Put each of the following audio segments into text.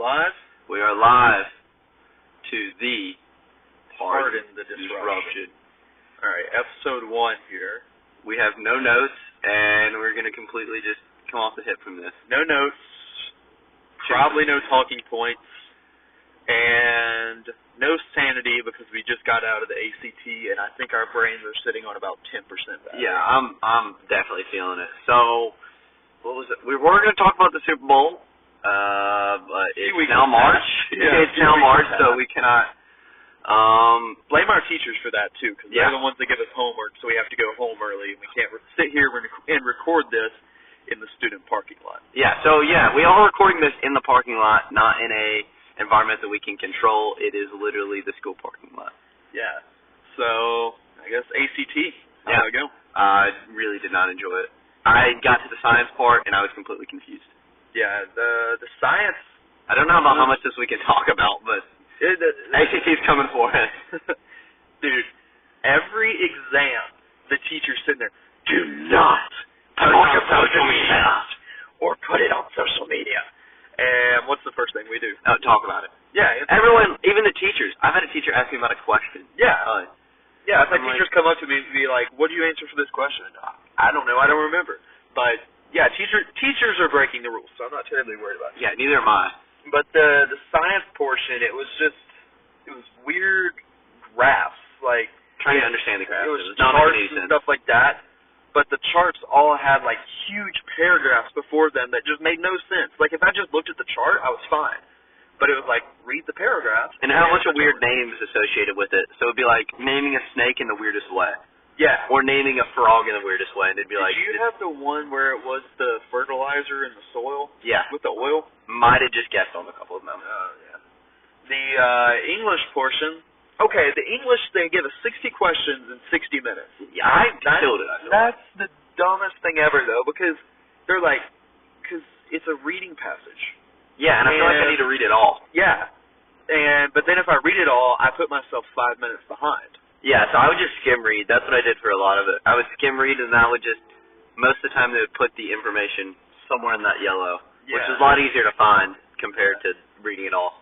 live? We are live to the Pardon the disruption. Alright, episode 1 here. We have no notes, and we're going to completely just come off the hip from this. No notes, probably no talking points, and no sanity because we just got out of the ACT, and I think our brains are sitting on about 10% battery. Yeah, I'm definitely feeling it. So, what was it? We were going to talk about the Super Bowl, but it's now March. Yeah, it's now March, so we cannot... blame our teachers for that, too, because they're the ones that give us homework, so we have to go home early, and we can't sit here and record this in the student parking lot. Yeah, so, we are recording this in the parking lot, not in a environment that we can control. It is literally the school parking lot. Yeah, so, I guess ACT. How'd it go? I really did not enjoy it. I got to the science part, and I was completely confused. Yeah, the science... I don't know about how much this we can talk about, but ACT's coming for us. Dude, every exam, the teacher's sitting there, do not talk about social media or put it on social media. And what's the first thing we do? Talk about it. Yeah. Everyone, even the teachers. I've had a teacher ask me about a question. Yeah. I've had teachers come up to me and be like, what do you answer for this question? I don't know. I don't remember. But, yeah, teachers are breaking the rules, so I'm not terribly worried about it. Yeah, neither am I. But the science portion, it was weird graphs, like trying to understand the graphs. It was not charts making any and sense. stuff like that. But the charts all had like huge paragraphs before them that just made no sense. Like if I just looked at the chart, I was fine. But it was like read the paragraph. And it had a bunch of weird names associated with it. So it'd be like naming a snake in the weirdest way. Yeah. Or naming a frog in the weirdest way, and it'd be like... Did you have the one where it was the fertilizer in the soil? Yeah. With the oil? Might have just guessed on a couple of them. Oh, yeah. The English portion, okay, the English, they give us 60 questions in 60 minutes. Yeah, I killed it. That's the dumbest thing ever, though, because they're like, because it's a reading passage. Yeah, and I feel like I need to read it all. Yeah. But then if I read it all, I put myself 5 minutes behind. Yeah, so I would just skim read. That's what I did for a lot of it. I would skim read, and I would just, most of the time, they would put the information somewhere in that yellow, which is a lot easier to find compared to reading it all.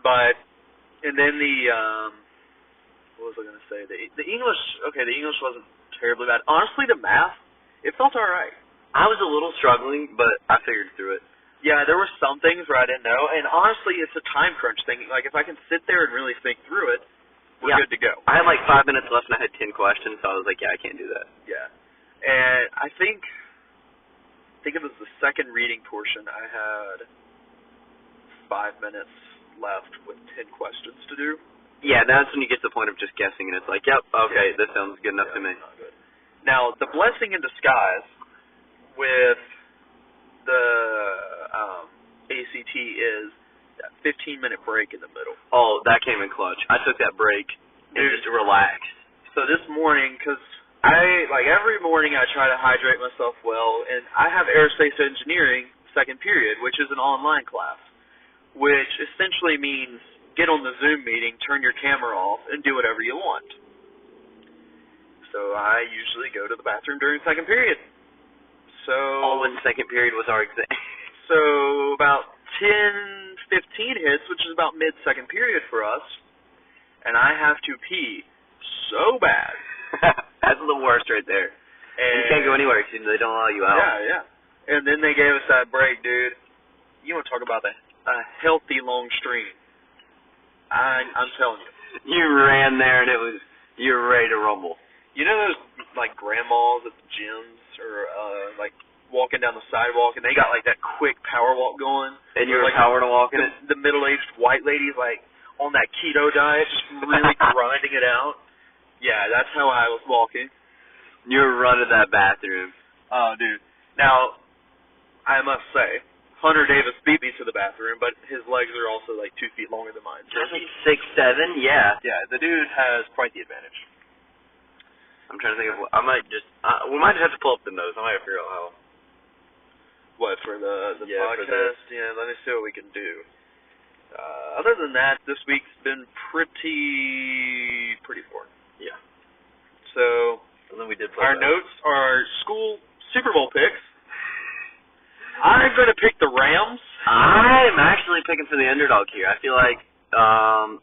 But, and then what was I going to say? The English, okay, the English wasn't terribly bad. Honestly, the math, it felt all right. I was a little struggling, but I figured through it. Yeah, there were some things where I didn't know, and honestly, it's a time crunch thing. Like, if I can sit there and really think through it, we're good to go. I had like 5 minutes left and I had 10 questions, so I was like, I can't do that. Yeah. And I think it was the second reading portion. I had 5 minutes left with 10 questions to do. Yeah, that's when you get to the point of just guessing, and it's like, yep, okay, this sounds good enough to me. Not good. Now, the blessing in disguise with the ACT is that 15-minute break in the middle. Oh, that came in clutch. I took that break and just relaxed. So this morning, because every morning I try to hydrate myself well, and I have aerospace engineering second period, which is an online class, which essentially means get on the Zoom meeting, turn your camera off, and do whatever you want. So I usually go to the bathroom during second period. So... Oh, when second period was our exam. So about 10-15 hits, which is about mid-second period for us, and I have to pee so bad. That's the worst right there. And you can't go anywhere because they don't allow you out. Yeah. And then they gave us that break, dude. You want to talk about a healthy long stream. I'm telling you. You ran there and you were ready to rumble. You know those, like, grandmas at the gyms or, walking down the sidewalk, and they got, like, that quick power walk going? And you were power to walking it? The middle-aged white ladies, like, on that keto diet, just really grinding it out. Yeah, that's how I was walking. You were running that bathroom. Oh, dude. Now, I must say, Hunter Davis beat me to the bathroom, but his legs are also, like, 2 feet longer than mine. So like 6'7", yeah. Yeah, the dude has quite the advantage. I'm trying to think of what, we might just have to pull up the notes. I might have to figure out how. What, for the podcast? Yeah, let me see what we can do. Other than that, this week's been pretty boring. Yeah. So, and then we did our notes are school Super Bowl picks. I'm going to pick the Rams. I'm actually picking for the underdog here. I feel like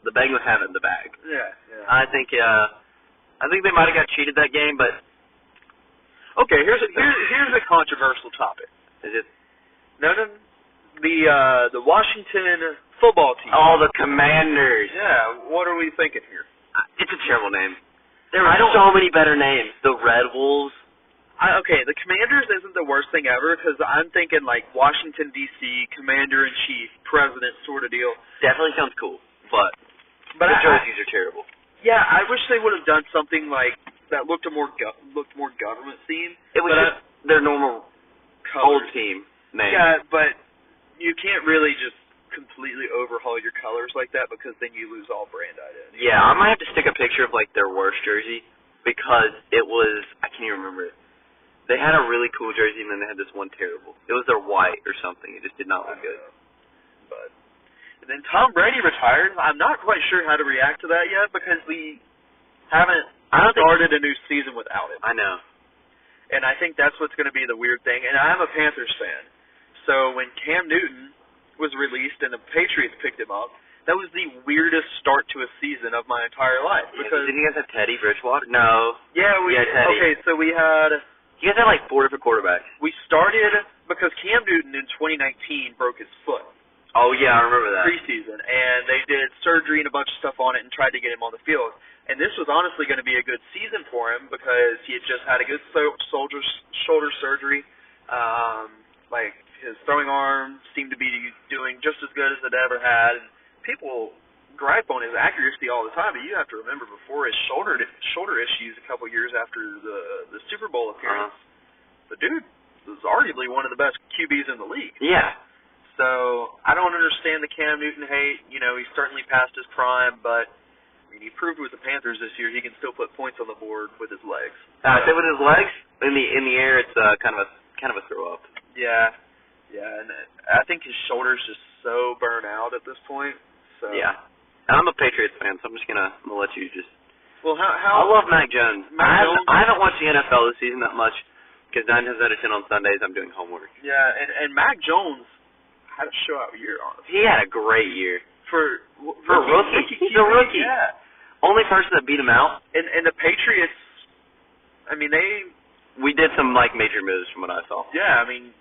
the Bengals have it in the bag. Yeah. I think they might have got cheated that game, but okay. Here's a controversial topic. Is it? No. The Washington football team. Oh, the Commanders. Yeah. What are we thinking here? It's a terrible name. There are so many better names. The Red Wolves. Okay, the Commanders isn't the worst thing ever because I'm thinking like Washington, D.C., Commander-in-Chief, President sort of deal. Definitely sounds cool, but the jerseys are terrible. Yeah, I wish they would have done something like that looked more government themed. It was just their normal old team name. Yeah, but you can't really just completely overhaul your colors like that because then you lose all brand identity. Yeah, I might have to stick a picture of like their worst jersey because it was, I can't even remember it. They had a really cool jersey and then they had this one terrible. It was their white or something. It just did not look good. But and then Tom Brady retired. I'm not quite sure how to react to that yet because we haven't started a new season without him. I know. And I think that's what's going to be the weird thing. And I'm a Panthers fan. So when Cam Newton was released and the Patriots picked him up, that was the weirdest start to a season of my entire life. Because didn't you guys have Teddy Bridgewater? No. Yeah, we had Teddy. Okay, so we had... You guys had like 4 different quarterbacks. We started because Cam Newton in 2019 broke his foot. Oh, yeah, I remember that. Preseason. And they did surgery and a bunch of stuff on it and tried to get him on the field. And this was honestly going to be a good season for him because he had just had a good shoulder surgery. Like, his throwing arm seemed to be doing just as good as it ever had. And people gripe on his accuracy all the time, but you have to remember before his shoulder issues a couple years after the Super Bowl appearance, the dude was arguably one of the best QBs in the league. Yeah. So I don't understand the Cam Newton hate. You know, he's certainly past his prime, but I mean, he proved with the Panthers this year he can still put points on the board with his legs. With his legs in the air, it's kind of a throw up. Yeah, and I think his shoulder's just so burnt out at this point. So yeah, and I'm a Patriots fan, so I'm just gonna let you just. Well, how I love Mac Jones. I haven't watched the NFL this season that much because 9 times out of 10 on Sundays I'm doing homework. Yeah, and Mac Jones had a show-out year on him. He had a great year for a rookie. He's a rookie. Yeah. Only person that beat him out. And the Patriots, I mean, we did some like major moves from what I saw. Yeah, I mean,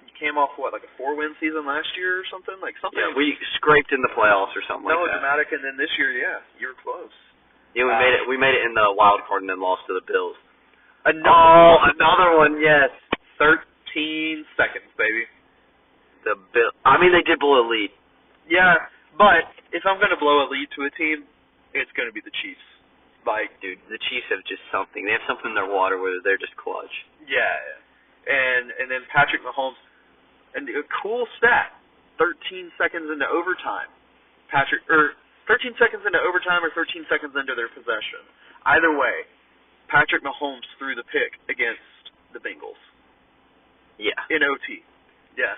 you came off like a 4-win season last year or something, Yeah, we scraped in the playoffs or something like that. Melodramatic, and then this year, yeah, you were close. Yeah, we made it in the wild card and then lost to the Bills. Another one, yes. 13 seconds, baby. They did blow a lead. Yeah, but if I'm going to blow a lead to a team, it's going to be the Chiefs. Like, dude, the Chiefs have just something. They have something in their water where they're just clutch. Yeah, and then Patrick Mahomes, and a cool stat, 13 seconds into overtime. 13 seconds into overtime or 13 seconds into their possession. Either way, Patrick Mahomes threw the pick against the Bengals. Yeah. In OT. Yeah.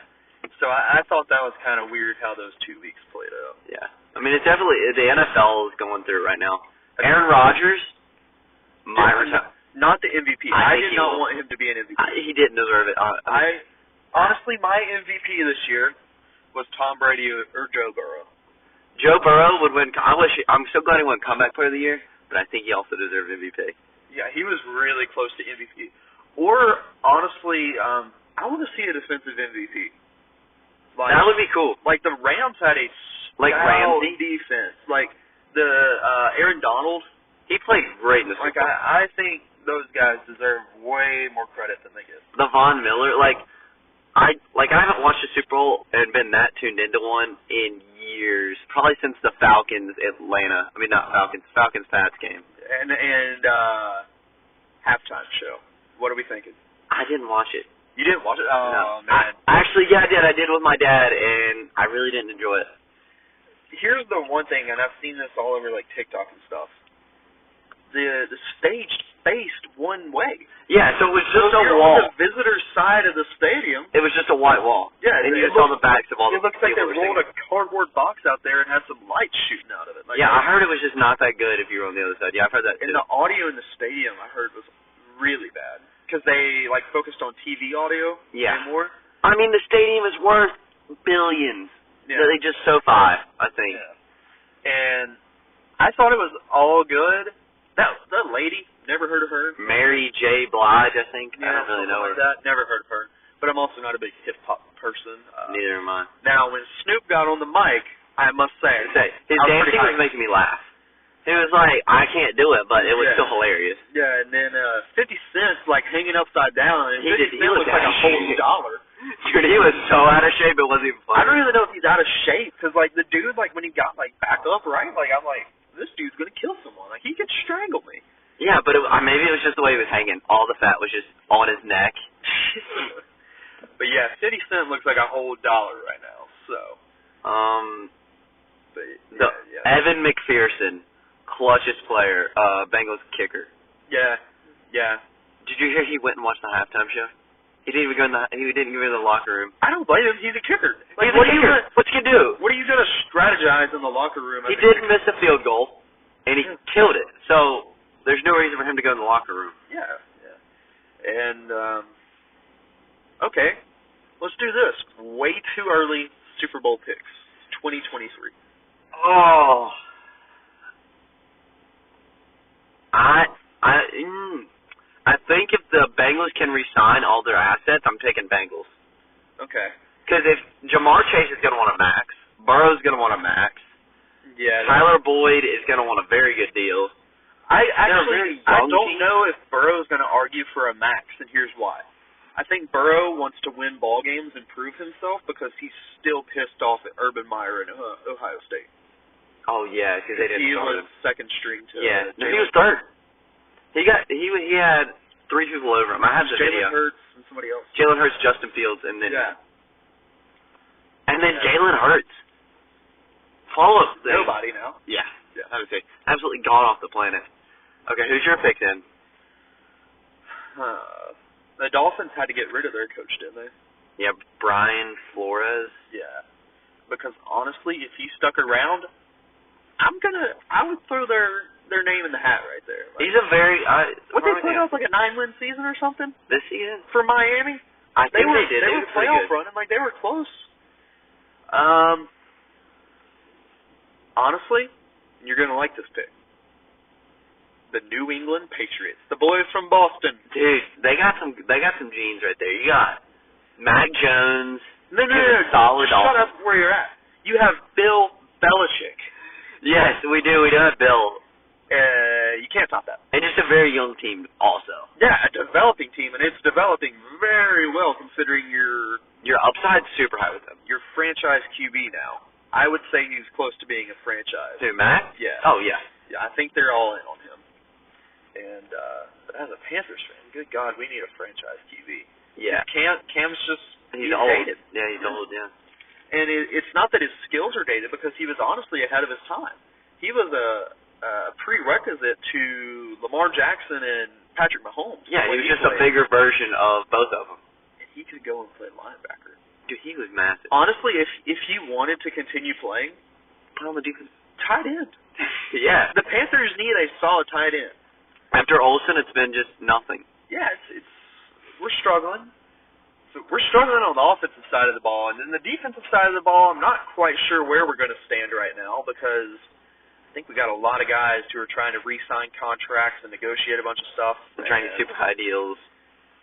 So I thought that was kind of weird how those 2 weeks played out. Yeah. I mean, it's definitely, the NFL is going through it right now. Aaron Rodgers might retire. Not the MVP. I did not want him to be an MVP. He didn't deserve it. Honestly, my MVP this year was Tom Brady or Joe Burrow. Joe Burrow would win. I'm so glad he won Comeback Player of the Year, but I think he also deserved MVP. Yeah, he was really close to MVP. Or, honestly, I want to see a defensive MVP. Like, that would be cool. Like, the Rams had a Ramsey defense. Like, the Aaron Donald. He played great in the Super Bowl. I think those guys deserve way more credit than they get. The Von Miller, I haven't watched a Super Bowl and been that tuned into one in years. Probably since the Falcons Pats game. And halftime show. What are we thinking? I didn't watch it. You didn't watch it? Oh, no. Man. Actually, yeah, I did. I did with my dad, and I really didn't enjoy it. Here's the one thing, and I've seen this all over TikTok and stuff. The stage faced one way. Yeah, so it was just a wall. On the visitor's side of the stadium. It was just a white wall. Yeah, and you saw the backs of all the people. It looks like they rolled a cardboard box out there and had some lights shooting out of it. Yeah, I heard it was just not that good if you were on the other side. Yeah, I've heard that too. And the audio in the stadium, I heard, was really bad because they focused on TV audio more. I mean, the stadium is worth billions. Yeah. They just SoFi, I think. Yeah. And I thought it was all good. That lady, never heard of her. Mary J. Blige, I think. Yeah, I don't really know her. like that. Never heard of her. But I'm also not a big hip-hop person. Neither am I. Now, when Snoop got on the mic, I must say, his dancing was making me laugh. It was like, I can't do it, but it was still hilarious. Yeah, and then 50 Cent, like, hanging upside down, and 50 Cent looked like a whole dollar. Dude, he was so out of shape, it wasn't even funny. I don't even know if he's out of shape, because, like, the dude, like, when he got, like, back up, right, like, I'm like, this dude's going to kill someone. Like, he could strangle me. Yeah, but maybe it was just the way he was hanging. All the fat was just on his neck. But, yeah, 50 Cent looks like a whole dollar right now, so. But, Evan Mcpherson, clutchest player, Bengals kicker. Yeah. Did you hear he went and watched the halftime show? He didn't even go in the locker room. I don't blame him. He's a kicker. Like, What's he gonna do? What are you gonna strategize in the locker room? He didn't miss a field goal, and he killed it. So there's no reason for him to go in the locker room. Yeah. And okay, let's do this. Way too early Super Bowl picks, 2023. Oh, I think if the Bengals can re-sign all their assets, I'm taking Bengals. Okay. Because if Jamar Chase is going to want a max, Burrow's going to want a max, Tyler Boyd is going to want a very good deal. I don't know if Burrow's going to argue for a max, and here's why. I think Burrow wants to win ball games and prove himself because he's still pissed off at Urban Meyer in Ohio State. Oh yeah, because they didn't. He was second string to. Yeah, no, he was third. He had 3 people over him. I have the video. Jalen Hurts and somebody else. Jalen Hurts, Justin Fields, and then Jalen Hurts. Follow nobody now. Yeah. I would say absolutely gone off the planet. Okay, who's your pick then? The Dolphins had to get rid of their coach, didn't they? Yeah, Brian Flores. Yeah, because honestly, if he stuck around, I would throw their name in the hat right there. Like, he's a very what they put up like a 9-win season or something this season for Miami. I think they did. They were playoff running, like they were close. Honestly, you're gonna like this pick. The New England Patriots, the boys from Boston. Dude, they got some genes right there. You got Mac Jones. No. Solid. Shut up where you're at. You have Bill Belichick. Yes, we do. We do have Bill. You can't top that. And just a very young team also. Yeah, a developing team, and it's developing very well considering your upside's super high with them. Your franchise QB now. I would say he's close to being a franchise. Who, Mac? Yeah. Oh, yeah. Yeah, I think they're all in on him. And as a Panthers fan, good God, we need a franchise QB. Yeah. Cam's just he's old. dated. Yeah, he's old, yeah. And it's not that his skills are dated because he was honestly ahead of his time. He was a prerequisite to Lamar Jackson and Patrick Mahomes. Yeah, he was just a bigger version of both of them. And he could go and play linebacker. Dude, he was massive. Honestly, if he wanted to continue playing, put on the defense. Tight end. Yeah. The Panthers need a solid tight end. After Olsen, it's been just nothing. Yeah, we're struggling. So we're struggling on the offensive side of the ball, and then the defensive side of the ball, I'm not quite sure where we're going to stand right now because I think we got a lot of guys who are trying to re-sign contracts and negotiate a bunch of stuff. They're trying to get super high deals.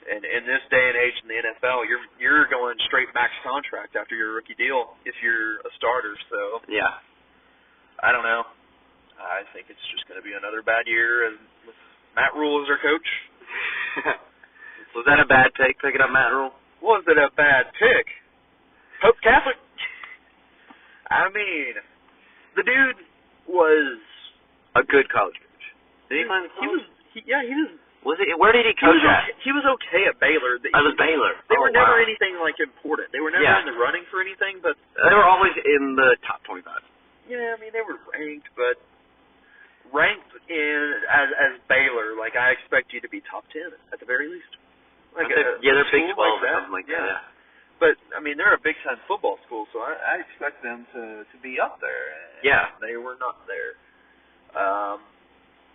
And in this day and age in the NFL, you're going straight max contract after your rookie deal if you're a starter. So yeah, I don't know. I think it's just going to be another bad year with Matt Rule as our coach. Was that a bad pick, picking up Matt Rule? Was it a bad pick? Pope Catholic. I mean, the dude was a good college coach. Did he find college? He was. Was it? Where did he coach at? He was okay at Baylor. It was Baylor. They were never anything like important. They were never in the running for anything, but they were always in the top 25. Yeah, I mean they were ranked, but ranked as Baylor, like I expect you to be top 10 at the very least. Like they're Big 12 or something like that. Yeah. But I mean they're a Big Ten football school, so I expect them to be up there. Yeah, they were not there.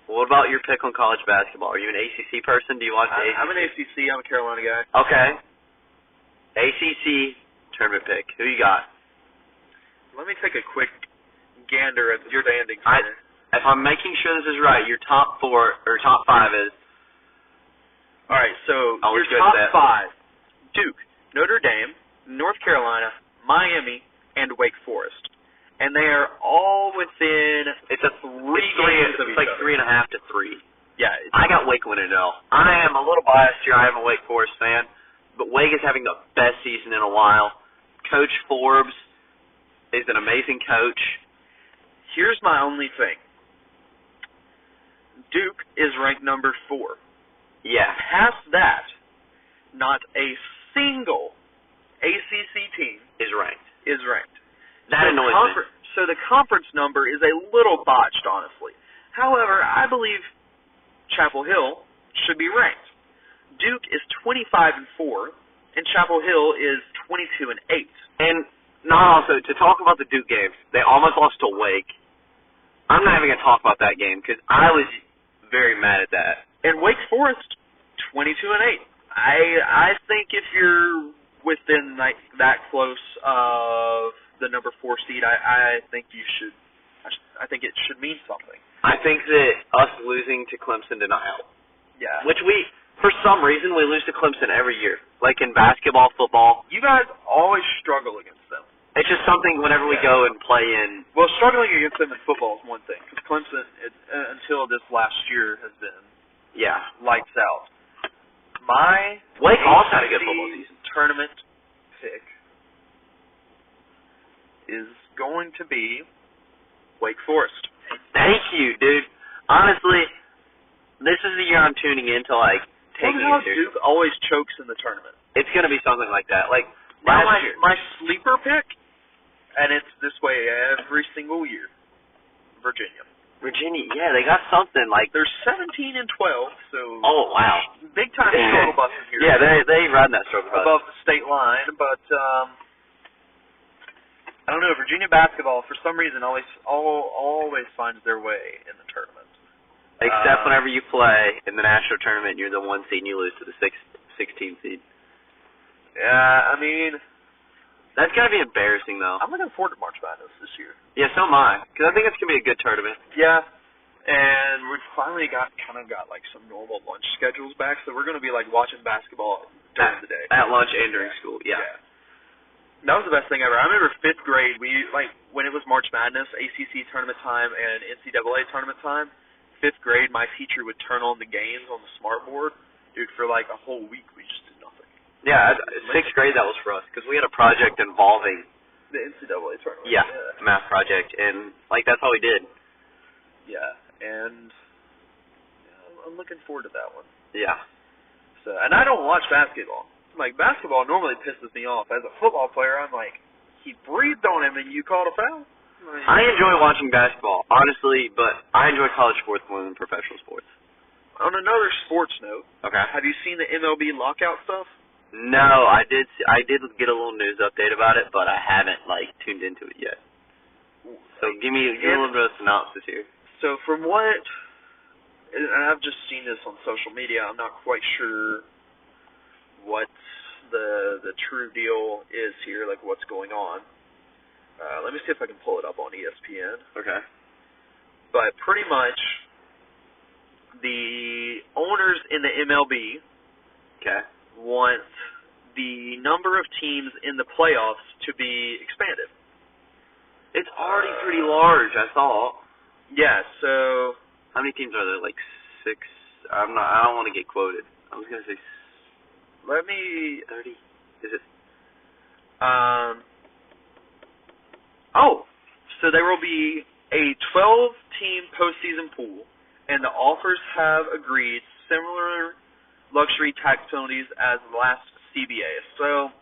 What about your pick on college basketball? Are you an ACC person? Do you watch the ACC? I'm an ACC. I'm a Carolina guy. Okay. ACC tournament pick. Who you got? Let me take a quick gander at the standings here. If I'm making sure this is right, your top 4 or top 5 is. All right, so Always your good top 5: Duke, Notre Dame, North Carolina, Miami, and Wake Forest, and they are all within It's a 3 games. It's like 3.5 to 3. Yeah, I got Wake winning it all. I am a little biased here. I am a Wake Forest fan, but Wake is having the best season in a while. Coach Forbes is an amazing coach. Here's my only thing. Duke is ranked number 4. Yeah. Past that, not a single ACC team Is ranked. is ranked. That annoys me. So the conference number is a little botched, honestly. However, I believe Chapel Hill should be ranked. Duke is 25-4, and Chapel Hill is 22-8. And not also, to talk about the Duke games, they almost lost to Wake. I'm not even going to talk about that game because I was very mad at that. And Wake Forest, 22-8. I think if you're within like that close of the number 4 seed, I think you should. I think it should mean something. I think that us losing to Clemson did not help. Yeah. Which for some reason, we lose to Clemson every year. Like in basketball, football. You guys always struggle against them. It's just something whenever we go and play in. Well, struggling against them in football is one thing, because Clemson, until this last year, has been lights out. My Wake also had a good football season. Tournament pick is going to be Wake Forest. Thank you, dude. Honestly, this is the year I'm tuning in to taking it seriously. Duke always chokes in the tournament. It's going to be something like that. Like Now last year. my sleeper pick, and it's this way every single year, Virginia. Virginia, yeah, they got something like They're 17-12, so oh wow, big time struggle buses here. Yeah, they run that struggle bus above the state line, but I don't know. Virginia basketball, for some reason, always finds their way in the tournament. Except whenever you play in the national tournament, you're the 1 seed and you lose to the 16 seed. Yeah, I mean, that's gotta be embarrassing though. I'm looking forward to March Madness this year. Yeah, so am I, because I think it's gonna be a good tournament. Yeah, and we've finally got like some normal lunch schedules back, so we're gonna be like watching basketball during the day. At lunch and during school. Yeah. That was the best thing ever. I remember 5th grade, when it was March Madness, ACC tournament time, and NCAA tournament time, 5th grade, my teacher would turn on the games on the smart board. Dude, for like a whole week, we just did nothing. Yeah, 6th grade that was for us, because we had a project involving the NCAA tournament. Yeah, math project, and that's all we did. Yeah, and I'm looking forward to that one. Yeah. So, and I don't watch basketball. Like, basketball normally pisses me off. As a football player, I'm like, he breathed on him and you called a foul? I enjoy watching basketball, honestly, but I enjoy college sports more than professional sports. On another sports note, okay, have you seen the Mlb Lockout stuff? No, I did get a little news update about it, but I haven't, tuned into it yet. So give me a little bit of synopsis here. So from what, and I've just seen this on social media, I'm not quite sure what the true deal is here, what's going on. Let me see if I can pull it up on ESPN. Okay. But pretty much, the owners in the MLB want the number of teams in the playoffs to be expanded. It's already pretty large, I saw. Yeah, so how many teams are there? 6? I don't want to get quoted. I was going to say 30. Is it? So there will be a 12-team postseason pool, and the offers have agreed similar luxury tax penalties as the last CBA. So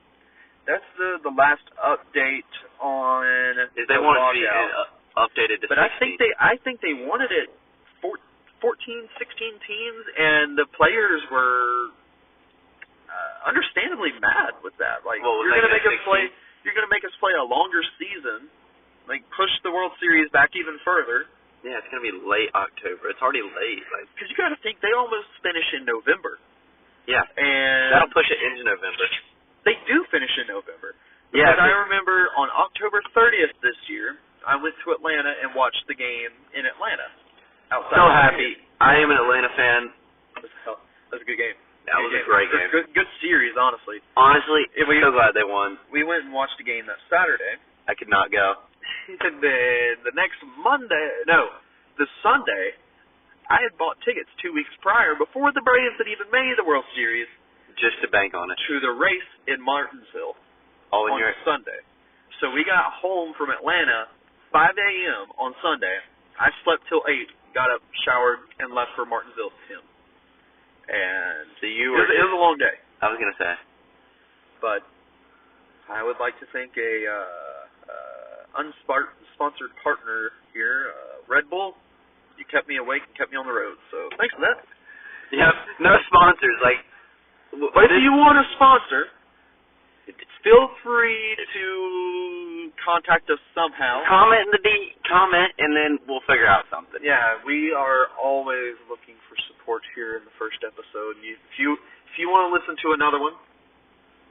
that's the last update on. If they want it to be updated to 16. But I think they wanted it 14, 16 teams, and the players were understandably mad with that. You're going to make us play. You're going to make us play a longer season. Push the World Series back even further. Yeah, it's going to be late October. It's already late. Because you got to think they almost finish in November. Yeah, and that'll push it into November. they do finish in November. Yeah. Because I remember on October 30th this year, I went to Atlanta and watched the game in Atlanta. So happy. I am an Atlanta fan. That was a good game. That was a great game. Good series, honestly. Honestly, so glad they won. We went and watched the game that Saturday. I could not go. And then the next the Sunday, I had bought tickets 2 weeks prior, before the Braves had even made the World Series. Just to bank on it. To the race in Martinsville on Sunday. So we got home from Atlanta 5 a.m. on Sunday. I slept till 8, got up, showered, and left for Martinsville with him. And so it was a long day. I was going to say. But I would like to thank a unsponsored partner here, Red Bull. You kept me awake and kept me on the road, so thanks for that. Yep, no sponsors. But if you want a sponsor, feel free to contact us somehow. Comment and then we'll figure out something. Yeah, we are always looking for support here in the first episode. If you want to listen to another one,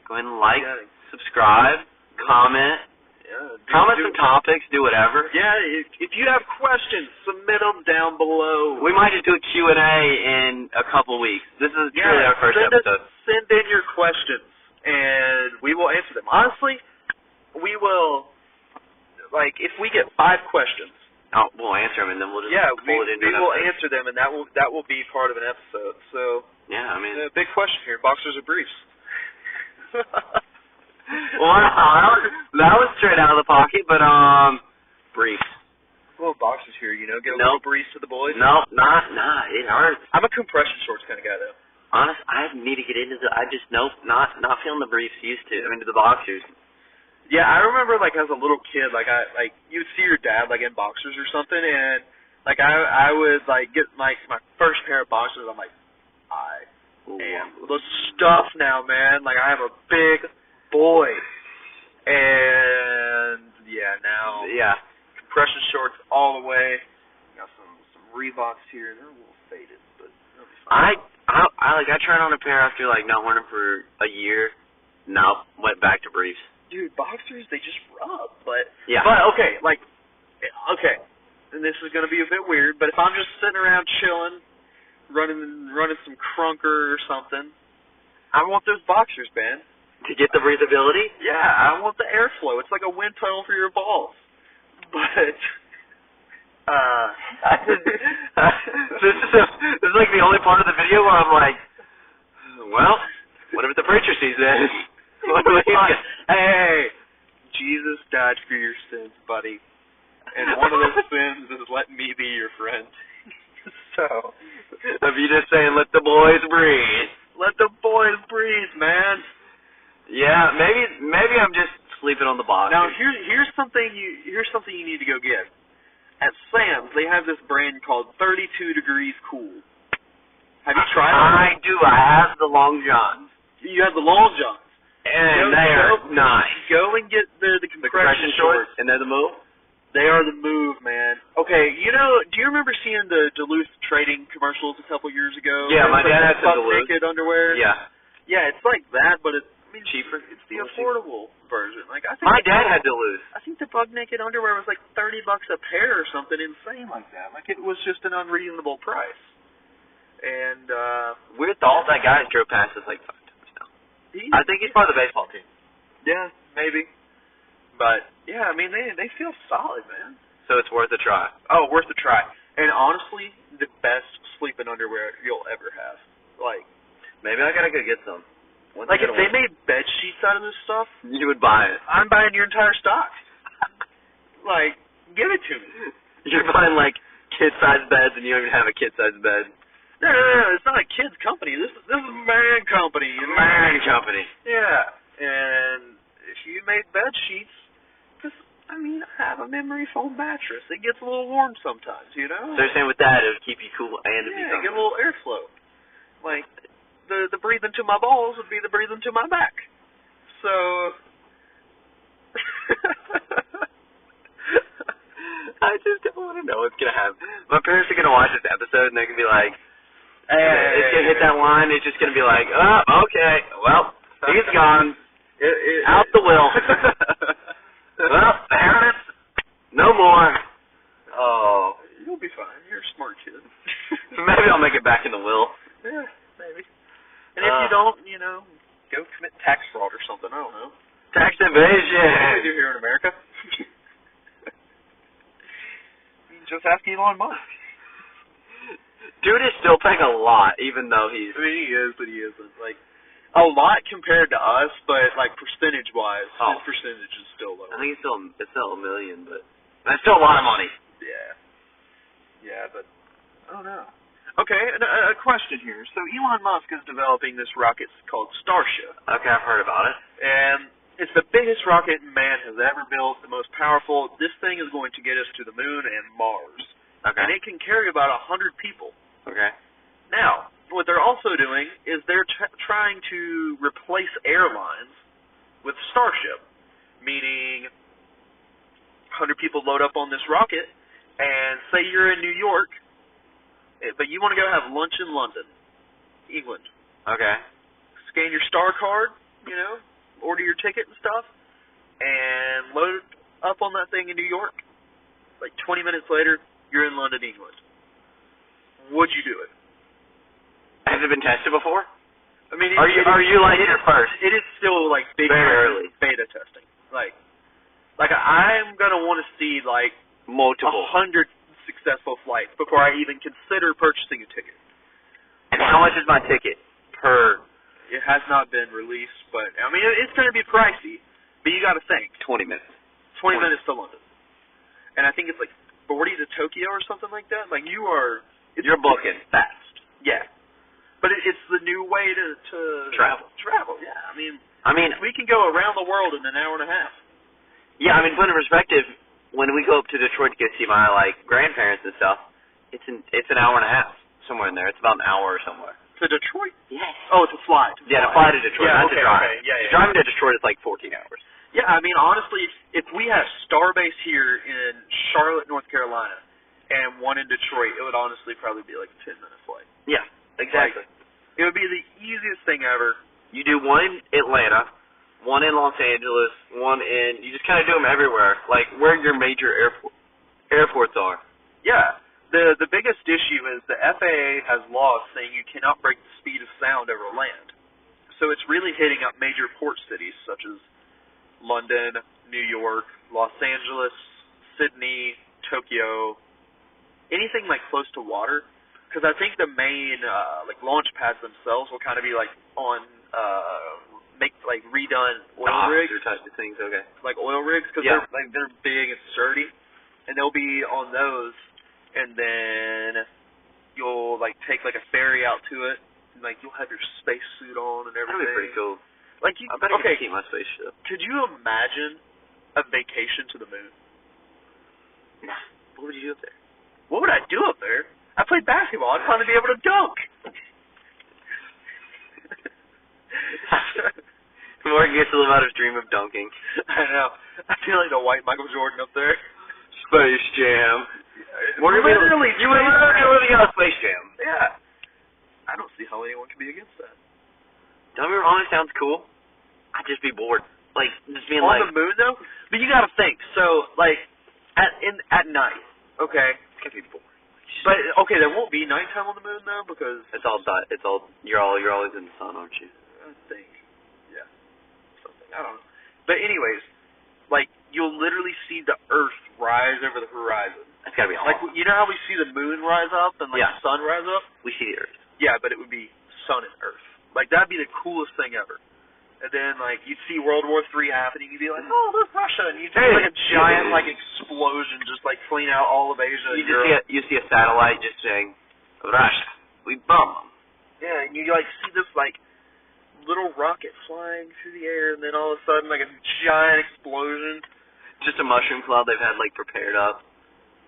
go ahead and subscribe, comment. Yeah, comment some topics, do whatever. Yeah, if you have questions, submit them down below. We might just do a Q&A in a couple weeks. This is truly our first episode. Send in your questions, and we will answer them. Honestly, we will, if we get 5 questions. Oh, we'll answer them, and then we'll just pull it into we will answer them, and that will be part of an episode. So, yeah, I mean, a big question here, boxers or briefs? Wow, that was straight out of the pocket, but briefs. Well, boxers here, get a little briefs to the boys. No, not it hurts. I'm a compression shorts kind of guy, though. Honest, I need to get into not feeling the briefs used to. I mean, to the boxers. Yeah, I remember as a little kid, you'd see your dad in boxers or something, and I would get my first pair of boxers. I'm like, I am the stuff now, man. I have a big boy, and now compression shorts all the way. Got some Reeboks here. They're a little faded, but they'll be fine. I tried on a pair after not wearing them for a year. No, went back to briefs. Dude, boxers, they just rub, but yeah. But okay, and this is gonna be a bit weird, but if I'm just sitting around chilling, running some crunker or something, I want those boxers, man. To get the breathability? Yeah, I want the airflow. It's like a wind tunnel for your balls. But this is the only part of the video where I'm like, well, what if the preacher sees this? Hey, Jesus died for your sins, buddy. And one of those sins is letting me be your friend. So, if you just saying, let the boys breathe. Let the boys breathe, man. Yeah, maybe I'm just sleeping on the box. Now here's something you need to go get. At Sam's, they have this brand called 32 Degrees Cool. Have you tried it? I do. I have the long johns. You have the long johns. And they are nice. Go and get the compression shorts. And they're the move? They are the move, man. Okay, do you remember seeing the Duluth trading commercials a couple years ago? Yeah, my dad had some Duluth. Naked underwear. Yeah. Yeah, it's like that, but it's cheaper. It's the affordable version. I think my dad had Duluth. I think the bug naked underwear was $30 a pair or something insane like that. It was just an unreasonable price. And weird thought that guy drove past us 5 times now. I think he's part of the baseball team. Yeah, maybe. But yeah, they feel solid, man. So it's worth a try. Oh, worth a try. And honestly, the best sleeping underwear you'll ever have. Maybe I gotta go get some. If they made bed sheets out of this stuff, you would buy it. I'm buying your entire stock. Give it to me. You're buying kid-sized beds, and you don't even have a kid-sized bed. No, it's not a kid's company. This is a man company. Man company. Yeah, and if you made bed sheets, because I have a memory foam mattress. It gets a little warm sometimes, So you're saying with that, it would keep you cool and it'd be get a little airflow. The breathing to my balls would be the breathing to my back. So, I just don't want to know what's going to happen. My parents are going to watch this episode, and they're going to be like, hey, it's going to hit that line. It's just going to be like, oh, okay, well, he's gone. Out the will. Well, parents, no more. Oh. You'll be fine. You're a smart kid. Maybe I'll make it back in the will. Yeah, maybe. And if you don't, go commit tax fraud or something. I don't know. Tax evasion. What do you do here in America? Just ask Elon Musk. Dude is still paying a lot, even though he's... I mean, he is, but he isn't. Like, a lot compared to us, but, like, percentage-wise, his percentage is still low. I think it's still $1 million, but that's still a lot of money. Yeah. Yeah, but I don't know. Okay, a question here. So Elon Musk is developing this rocket called Starship. Okay, I've heard about it. And it's the biggest rocket man has ever built, the most powerful. This thing is going to get us to the moon and Mars. Okay. And it can carry about 100 people. Okay. Now, what they're also doing is they're trying to replace airlines with Starship, meaning 100 people load up on this rocket, and say you're in New York, but you want to go have lunch in London, England. Okay. Scan your Star card, order your ticket and stuff, and load up on that thing in New York. Like 20 minutes later, you're in London, England. Would you do it? Has it been tested before? I mean, are you like it first? It is still like big very early beta testing. Like I'm gonna want to see like multiple 100 successful flights before I even consider purchasing a ticket. And how much is my ticket per? It has not been released, but I mean it's going to be pricey. But you got to think 20 minutes. 20 minutes to London, and I think it's like 40 to Tokyo or something like that. Like you're booking fast. Yeah, but it's the new way to travel. Yeah, I mean we can go around the world in an hour and a half. Yeah, I mean, put in perspective, when we go up to Detroit to go see my grandparents and stuff, it's an hour and a half somewhere in there. It's about an hour or somewhere. To Detroit? Yes. Oh, to fly. To fly to Detroit, not to drive. Okay. Yeah. Driving to Detroit is like 14 hours. Yeah, I mean, honestly, if we had a Starbase here in Charlotte, North Carolina, and one in Detroit, it would honestly probably be like a 10-minute flight. Yeah, exactly. It would be the easiest thing ever. You do one in Atlanta, one in Los Angeles, you just kind of do them everywhere, like where your major airports are. Yeah. The biggest issue is the FAA has laws saying you cannot break the speed of sound over land. So it's really hitting up major port cities such as London, New York, Los Angeles, Sydney, Tokyo, anything like close to water. Because I think the main launch pads themselves will kind of be like on redone oil rigs or types of things. Okay. Like oil rigs, because they're big and sturdy, and they'll be on those, and then you'll take a ferry out to it, and you'll have your space suit on and everything. That'd be pretty cool. I bet I could keep my spaceship. Could you imagine a vacation to the moon? Nah. What would you do up there? What would I do up there? I played basketball. I'd probably be able to dunk. Morgan gets to live out his dream of dunking. I know. I feel like the white Michael Jordan up there. Space Jam. You would literally living out Space Jam. Yeah. I don't see how anyone can be against that. Don't get me wrong, it sounds cool. I'd just be bored. Just being on the moon though? But you gotta think, so at night, okay? It's gonna be boring. But okay, there won't be nighttime on the moon though, because you're always in the sun, aren't you? I think. Yeah. Something. I don't know. But anyways, you'll literally see the Earth rise over the horizon. That's gotta be awesome. You know how we see the moon rise up and the sun rise up? We see the Earth. Yeah, but it would be sun and Earth. That'd be the coolest thing ever. And then you'd see World War III happening, you'd be like, oh, look, Russia, and you'd see a giant explosion just clean out all of Asia. You see a satellite just saying, Russia, we bomb them. Yeah, and you see this little rocket flying through the air, and then all of a sudden a giant explosion. Just a mushroom cloud they've had prepared up.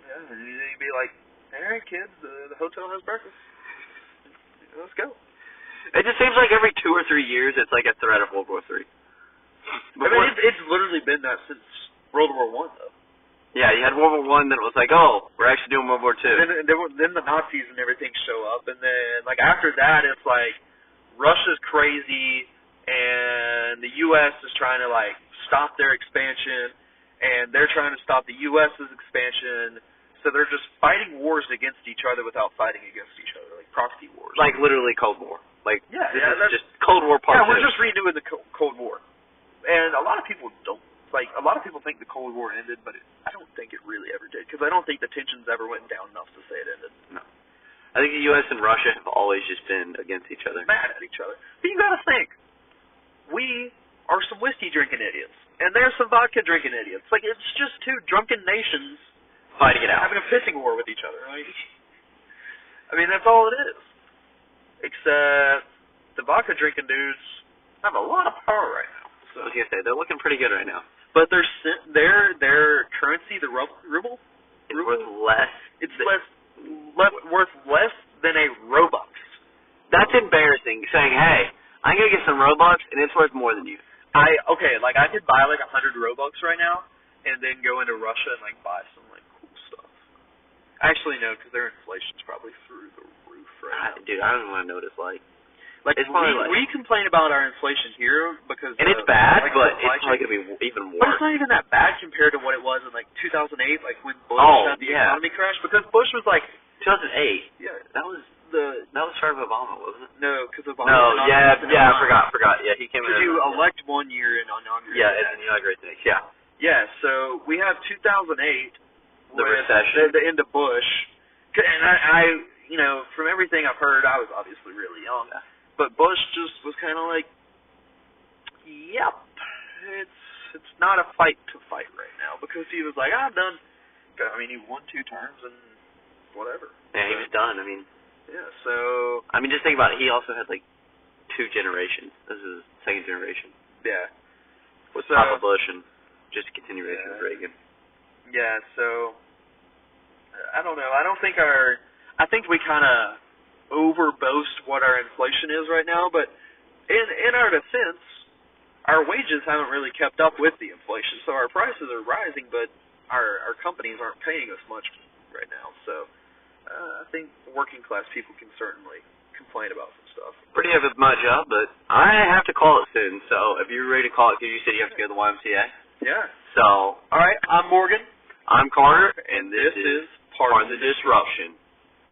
Yeah, and you'd be like, all right, kids, the hotel has breakfast. Let's go. It just seems like every 2 or 3 years it's a threat of World War III. I mean, it's literally been that since World War I, though. Yeah, you had World War I, then it was we're actually doing World War II. Then the Nazis and everything show up, and then after that it's Russia's crazy, and the U.S. is trying to like stop their expansion, and they're trying to stop the U.S.'s expansion. So they're just fighting wars against each other without fighting against each other, like proxy wars. Like literally Cold War. Like this is just Cold War part 2. Yeah, we're just redoing the Cold War. And a lot of people don't. Like, a lot of people think the Cold War ended, but I don't think it really ever did, because I don't think the tensions ever went down enough to say it ended. No. I think the U.S. and Russia have always just been against each other. Mad at each other. But you gotta think, we are some whiskey-drinking idiots, and they're some vodka-drinking idiots. Like, it's just two drunken nations fighting it out. Having a pissing war with each other. Like, I mean, that's all it is. Except the vodka-drinking dudes have a lot of power right now. So. I was going to say, they're looking pretty good right now. But their currency, the ruble, it's worth less. It's worth less than a Robux. That's embarrassing. Saying, hey, I'm gonna get some Robux and it's worth more than you. I could buy like 100 Robux right now and then go into Russia and like buy some like cool stuff. Actually, no, because their inflation's probably through the roof right now. Dude, I don't want to know what it's like. Like, we complain about our inflation here because... And it's bad, like, but it's probably going to be even worse. But it's not even that bad compared to what it was in, like, 2008, like, when Bush had the economy crash. Because Bush was, like... 2008? Yeah. That was part of Obama, wasn't it? No, because Obama... No, I forgot. Yeah, he came in... Because you elect one year and inaugurate Yeah, and inaugurate next, yeah. Yeah, so we have 2008... The recession. The end of Bush. And I, you know, from everything I've heard, I was obviously really young. Yeah. But Bush just was kind of like, yep, it's not a fight to fight right now, because he was like, I'm done. I mean, he won 2 terms and whatever. Yeah, he was done. I mean, yeah. So I mean, just think about it. He also had like 2 generations. This is his second generation. Yeah. With Papa Bush and just a continuation of Reagan. Yeah. So I don't know. I think we kind of overboast what our inflation is right now, but in our defense, our wages haven't really kept up with the inflation, so our prices are rising, but our companies aren't paying us much right now. So I think working class people can certainly complain about some stuff. Pretty of my job, but I have to call it soon. So if you're ready to call it, because you said you have to go to the YMCA. Yeah. So all right, I'm Morgan. I'm Carter, and this is Part of the Disruption.